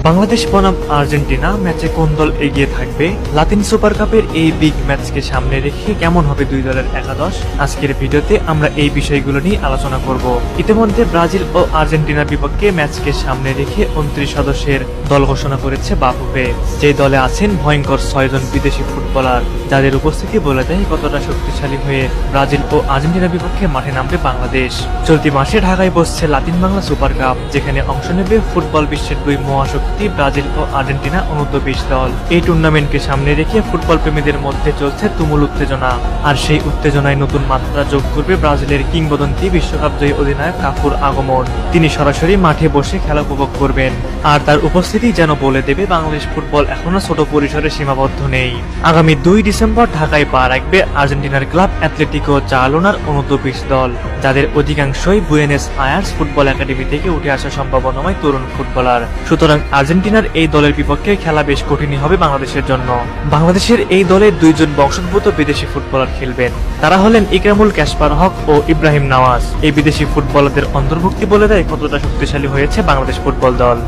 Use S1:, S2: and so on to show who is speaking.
S1: বাংলাদেশ বনাম আর্জেন্টিনা ম্যাচে কোন দল এগিয়ে থাকবে? লাতিন সুপার কাপের এই বিগ ম্যাচকে সামনে রেখে কেমন হবে দুই দলের একাদশ? আজকের ভিডিওতে আমরা এই বিষয়গুলো নিয়ে আলোচনা করব। ইতিমধ্যে ব্রাজিল ও আর্জেন্টিনার বিপক্ষে ম্যাচকে সামনে রেখে 29 সদস্যের দল ঘোষণা করেছে বাফুফে। যে দলে আছেন ভয়ঙ্কর 6 জন বিদেশি ফুটবলার, যাদের উপস্থিতি বলে দেয় কতটা শক্তিশালী হয়ে ব্রাজিল ও আর্জেন্টিনার বিপক্ষে মাঠে নামবে বাংলাদেশ। চলতি মাসে ঢাকায় বসছে লাতিন বাংলা সুপার কাপ, যেখানে অংশ নেবে ফুটবল বিশ্বের দুই মহাশক্তি ব্রাজিল ও আর্জেন্টিনা অনূর্ধ্ব-20 দল। এই টুর্নামেন্টকে সামনে রেখে ফুটবল প্রেমীদের মধ্যে চলছে তুমুল উত্তেজনা, আর সেই উত্তেজনায় নতুন মাত্রা যোগ করবে ব্রাজিলের কিংবদন্তি বিশ্বকাপ জয়ী অধিনায়ক কাফুর আগমন। তিনি সরাসরি মাঠে বসে খেলা উপভোগ করবেন, আর তার উপস্থিতি যেন বলে দেবে বাংলাদেশ ফুটবল এখনো ছোট পরিসরে সীমাবদ্ধ নেই। আগামী 2 ডিসেম্বর ঢাকায় পা রাখবে আর্জেন্টিনার ক্লাব অ্যাথলেটিকো চার্লোনার অনূর্ধ্ব-20 দল, যাদের অধিকাংশই বুয়েনোস আয়ার্স ফুটবল একাডেমি থেকে উঠে আসা সম্ভাবনাময় তরুণ ফুটবলার। সুতরাং আর্জেন্টিনার এই দলের বিপক্ষে খেলা বেশ কঠিনই হবে বাংলাদেশের জন্য। বাংলাদেশের এই দলে 2 জন বংশোদ্ভূত বিদেশি ফুটবলার খেলবেন। তারা হলেন ইকরামুল ক্যাসপার হক ও ইব্রাহিম নওয়াজ। এই বিদেশি ফুটবলারদের অন্তর্ভুক্তি বলে দেয় কতটা শক্তিশালী হয়েছে বাংলাদেশ ফুটবল দল।